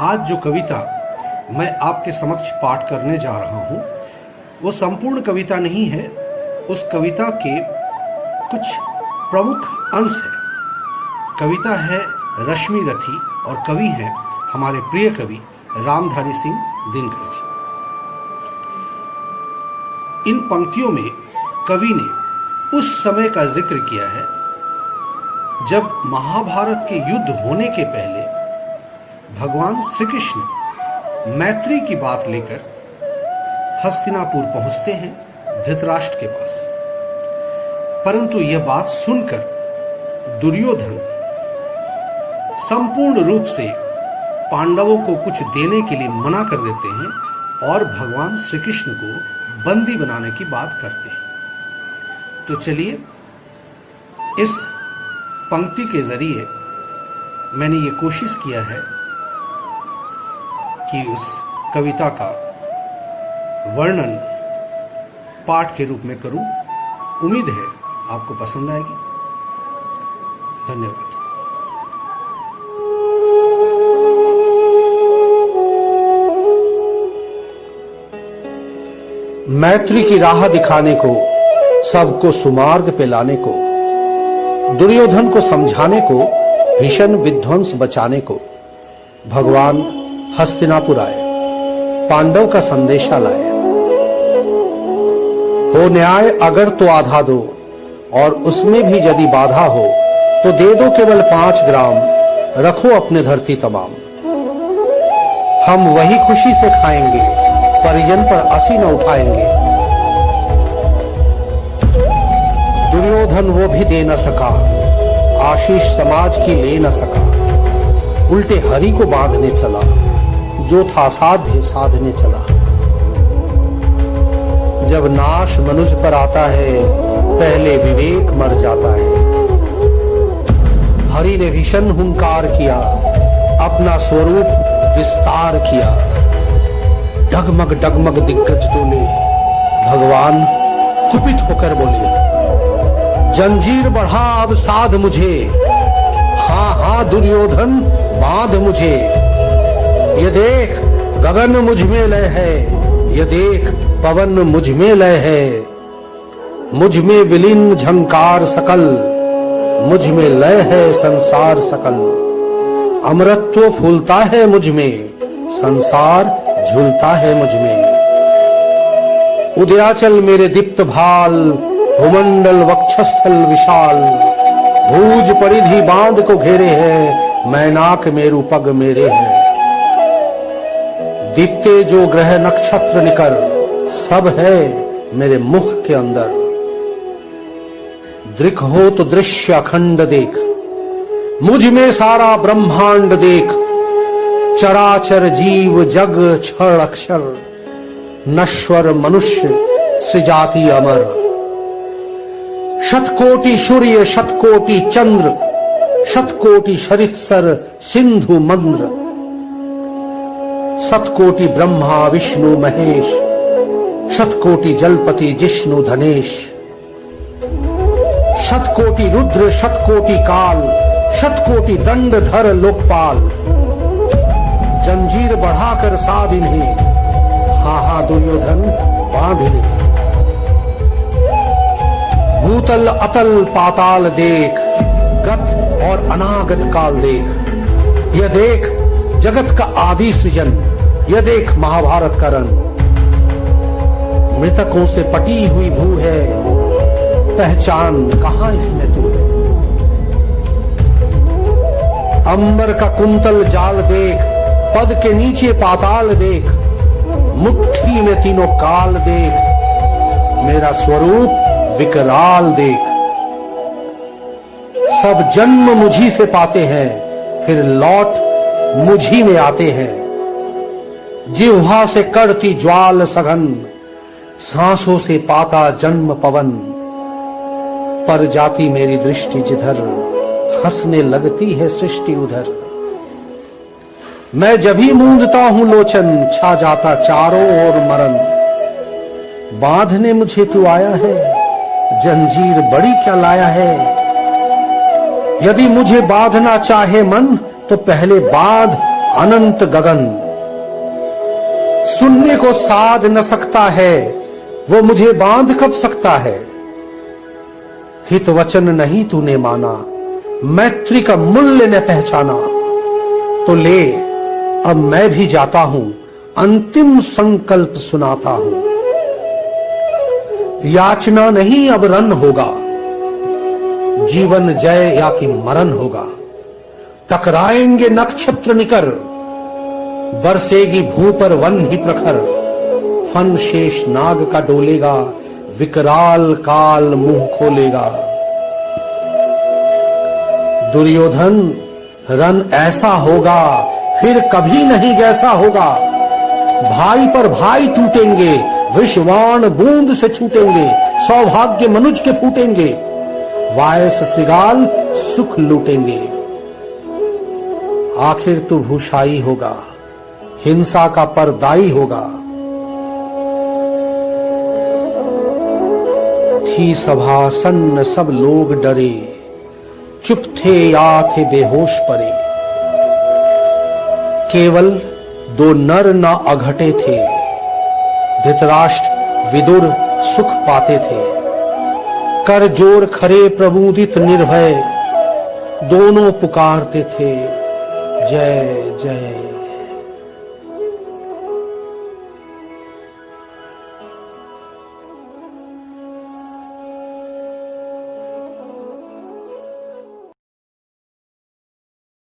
आज जो कविता मैं आपके समक्ष पाठ करने जा रहा हूँ वो संपूर्ण कविता नहीं है, उस कविता के कुछ प्रमुख अंश है। कविता है रश्मि रथी और कवि हैं हमारे प्रिय कवि रामधारी सिंह दिनकर जी। इन पंक्तियों में कवि ने उस समय का जिक्र किया है जब महाभारत के युद्ध होने के पहले भगवान श्री कृष्ण मैत्री की बात लेकर हस्तिनापुर पहुंचते हैं धृतराष्ट्र के पास। परंतु यह बात सुनकर दुर्योधन संपूर्ण रूप से पांडवों को कुछ देने के लिए मना कर देते हैं और भगवान श्री कृष्ण को बंदी बनाने की बात करते हैं। तो चलिए इस पंक्ति के जरिए मैंने ये कोशिश किया है कि उस कविता का वर्णन पाठ के रूप में करूं। उम्मीद है आपको पसंद आएगी। धन्यवाद। मैत्री की राह दिखाने को, सबको सुमार्ग पे लाने को, दुर्योधन को समझाने को, भीषण विध्वंस बचाने को भगवान हस्तिनापुर आए, पांडव का संदेशा लाए। हो न्याय अगर तो आधा दो, और उसमें भी यदि बाधा हो तो दे दो केवल 5 ग्राम, रखो अपने धरती तमाम। हम वही खुशी से खाएंगे, परिजन पर असी न उठाएंगे। दुर्योधन वो भी दे न सका, आशीष समाज की ले न सका। उल्टे हरि को बांधने चला, जो था साध्य साधने चला। जब नाश मनुष्य पर आता है, पहले विवेक मर जाता है। हरि ने भीषण हुंकार किया, अपना स्वरूप विस्तार किया। डगमग डगमग दिग्गज डोले, भगवान कुपित होकर बोले, जंजीर बढ़ा अब साध मुझे। हाँ हाँ दुर्योधन बांध मुझे। ये देख गगन मुझ में लय है, ये देख पवन मुझ में लय है। मुझ में विलीन झंकार सकल, मुझ में लय है संसार सकल। अमरत्व फूलता है मुझ में, संसार झूलता है मुझ में। उदयाचल मेरे दीप्त भाल, भूमंडल वक्षस्थल विशाल। भूज परिधि बांध को घेरे हैं, मैनाक मेरु पग मेरे हैं। दीप्ते जो ग्रह नक्षत्र निकर, सब है मेरे मुख के अंदर। दृक हो तो दृश्य अखंड देख, मुझ में सारा ब्रह्मांड देख। चराचर जीव जग क्षर अक्षर, नश्वर मनुष्य सृजाति अमर। शतकोटि सूर्य शतकोटि चंद्र, शतकोटि शरीत्सर सिंधु मंद्र। शतकोटि ब्रह्मा विष्णु महेश, शतकोटि जलपति जिष्णु धनेश। शतकोटि रुद्र शतकोटि काल, शतकोटि दंडधर लोकपाल। जंजीर बढ़ाकर साध इन्हें, हाँ हाँ दुर्योधन बांध इन्हें। भूतल अतल पाताल देख, गत और अनागत काल देख। यह देख जगत का आदि सृजन, यह देख महाभारत का रण। मृतकों से पटी हुई भू है, पहचान कहां इसमें तू है। अंबर का कुंतल जाल देख, पद के नीचे पाताल देख। मुट्ठी में तीनों काल देख, मेरा स्वरूप विकराल देख। सब जन्म मुझी से पाते हैं, फिर लौट मुझी में आते हैं। जिह्वा से कड़ती ज्वाल सघन, सांसों से पाता जन्म पवन। पर जाती मेरी दृष्टि जिधर, हंसने लगती है सृष्टि उधर। मैं जब भी मूंदता हूं लोचन, छा जाता चारों ओर मरण। बांधने मुझे तू आया है, जंजीर बड़ी क्या लाया है। यदि मुझे बांधना चाहे मन, तो पहले बांध अनंत गगन। सुनने को साध न सकता है, वो मुझे बांध कब सकता है। हित वचन नहीं तूने माना, मैत्री का मूल्य न पहचाना। तो ले अब मैं भी जाता हूं, अंतिम संकल्प सुनाता हूं। याचना नहीं अब रन होगा, जीवन जय या कि मरण होगा। टकराएंगे नक्षत्र निकर, बरसेगी भू पर वन ही प्रखर। फन शेष नाग का डोलेगा, विकराल काल मुंह खोलेगा। दुर्योधन रन ऐसा होगा, फिर कभी नहीं जैसा होगा। भाई पर भाई टूटेंगे, विषवाण बूंद से छूटेंगे। सौभाग्य मनुज के फूटेंगे, वायस सिगाल सुख लूटेंगे। आखिर तू भूषाई होगा, हिंसा का परदाई होगा। थी सभा सन्न सब लोग डरे, चुप थे या थे बेहोश पड़े। केवल दो नर ना अघटे थे, धृतराष्ट्र विदुर सुख पाते थे। कर जोर खरे प्रबुदित निर्भय, दोनों पुकारते थे जय जय।